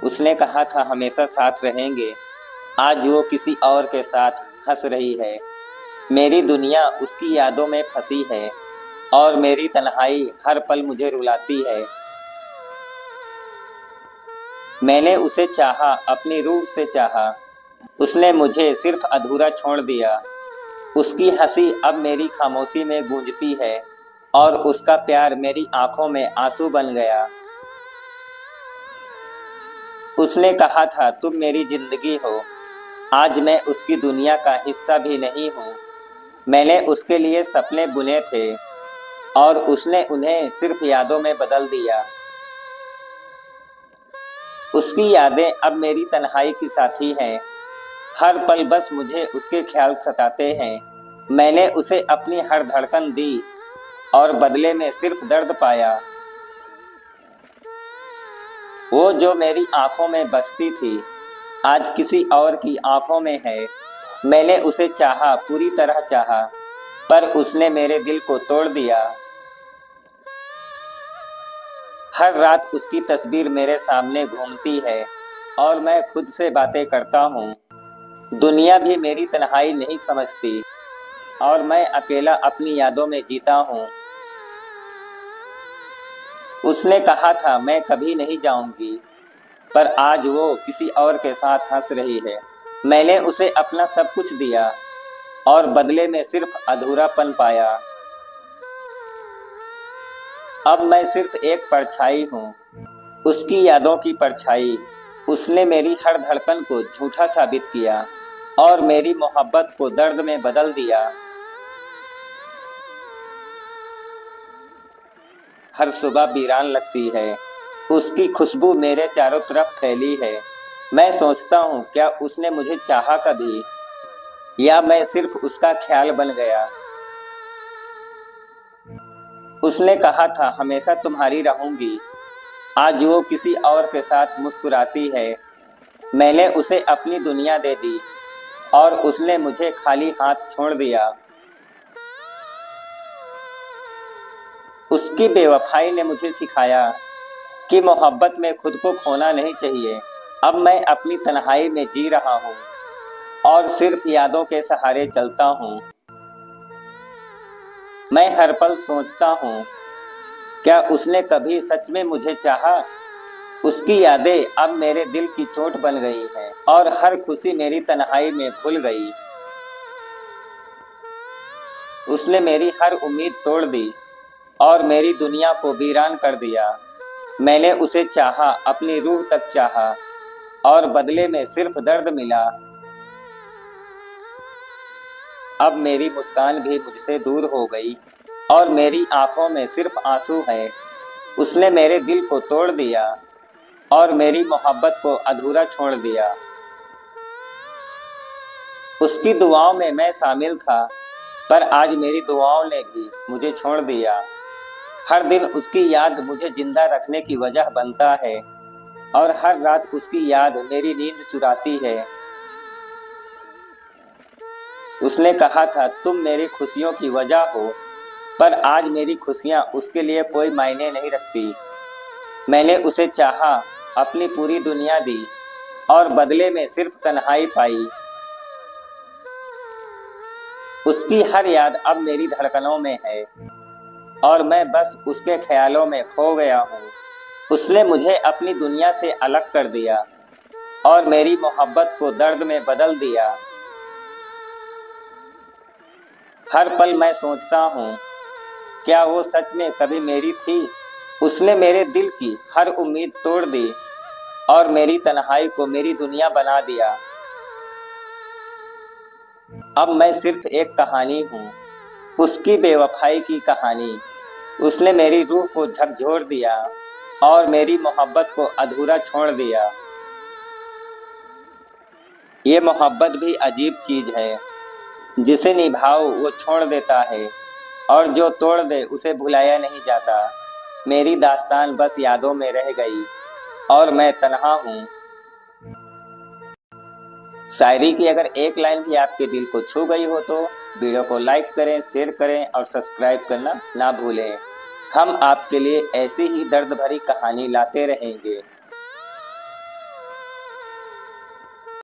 उसने कहा था हमेशा साथ रहेंगे। आज वो किसी और के साथ हंस रही है। मेरी दुनिया उसकी यादों में फंसी है और मेरी तन्हाई हर पल मुझे रुलाती है। मैंने उसे चाहा, अपनी रूह से चाहा, उसने मुझे सिर्फ अधूरा छोड़ दिया। उसकी हंसी अब मेरी खामोशी में गूंजती है और उसका प्यार मेरी आंखों में आंसू बन गया। उसने कहा था तुम मेरी जिंदगी हो। आज मैं उसकी दुनिया का हिस्सा भी नहीं हूँ। मैंने उसके लिए सपने बुने थे और उसने उन्हें सिर्फ यादों में बदल दिया। उसकी यादें अब मेरी तन्हाई की साथी हैं। हर पल बस मुझे उसके ख्याल सताते हैं। मैंने उसे अपनी हर धड़कन दी और बदले में सिर्फ दर्द पाया। वो जो मेरी आंखों में बसती थी आज किसी और की आंखों में है। मैंने उसे चाहा, पूरी तरह चाहा, पर उसने मेरे दिल को तोड़ दिया। हर रात उसकी तस्वीर मेरे सामने घूमती है और मैं खुद से बातें करता हूँ। दुनिया भी मेरी तन्हाई नहीं समझती और मैं अकेला अपनी यादों में जीता हूँ। उसने कहा था मैं कभी नहीं जाऊंगी, पर आज वो किसी और के साथ हंस रही है। मैंने उसे अपना सब कुछ दिया और बदले में सिर्फ अधूरापन पाया। अब मैं सिर्फ एक परछाई हूँ, उसकी यादों की परछाई। उसने मेरी हर धड़कन को झूठा साबित किया और मेरी मोहब्बत को दर्द में बदल दिया। हर सुबह वीरान लगती है, उसकी खुशबू मेरे चारों तरफ फैली है। मैं सोचता हूँ क्या उसने मुझे चाहा कभी, या मैं सिर्फ उसका ख्याल बन गया। उसने कहा था हमेशा तुम्हारी रहूंगी। आज वो किसी और के साथ मुस्कुराती है। मैंने उसे अपनी दुनिया दे दी और उसने मुझे खाली हाथ छोड़ दिया। उसकी बेवफाई ने मुझे सिखाया कि मोहब्बत में खुद को खोना नहीं चाहिए। अब मैं अपनी तन्हाई में जी रहा हूँ और सिर्फ यादों के सहारे चलता हूँ। मैं हर पल सोचता हूँ क्या उसने कभी सच में मुझे चाहा। उसकी यादें अब मेरे दिल की चोट बन गई हैं और हर खुशी मेरी तन्हाई में घुल गई। उसने मेरी हर उम्मीद तोड़ दी और मेरी दुनिया को वीरान कर दिया। मैंने उसे चाहा, अपनी रूह तक चाहा, और बदले में सिर्फ दर्द मिला। अब मेरी मुस्कान भी मुझसे दूर हो गई और मेरी आंखों में सिर्फ आंसू है। उसने मेरे दिल को तोड़ दिया और मेरी मोहब्बत को अधूरा छोड़ दिया। उसकी दुआओं में मैं शामिल था, पर आज मेरी दुआओं ने भी मुझे छोड़ दिया। हर दिन उसकी याद मुझे जिंदा रखने की वजह बनता है और हर रात उसकी याद मेरी नींद चुराती है। उसने कहा था तुम मेरी खुशियों की वजह हो, पर आज मेरी खुशियां उसके लिए कोई मायने नहीं रखती। मैंने उसे चाहा, अपनी पूरी दुनिया दी और बदले में सिर्फ तन्हाई पाई। उसकी हर याद अब मेरी धड़कनों में है और मैं बस उसके ख्यालों में खो गया हूँ। उसने मुझे अपनी दुनिया से अलग कर दिया और मेरी मोहब्बत को दर्द में बदल दिया। हर पल मैं सोचता हूँ क्या वो सच में कभी मेरी थी। उसने मेरे दिल की हर उम्मीद तोड़ दी और मेरी तन्हाई को मेरी दुनिया बना दिया। अब मैं सिर्फ एक कहानी हूँ, उसकी बेवफाई की कहानी। उसने मेरी रूह को झकझोर दिया और मेरी मोहब्बत को अधूरा छोड़ दिया। ये मोहब्बत भी अजीब चीज है, जिसे निभाओ वो छोड़ देता है और जो तोड़ दे उसे भुलाया नहीं जाता। मेरी दास्तान बस यादों में रह गई और मैं तन्हा हूँ। शायरी की अगर एक लाइन भी आपके दिल को छू गई हो तो वीडियो को लाइक करें, शेयर करें और सब्सक्राइब करना ना भूलें। हम आपके लिए ऐसी ही दर्द भरी कहानी लाते रहेंगे।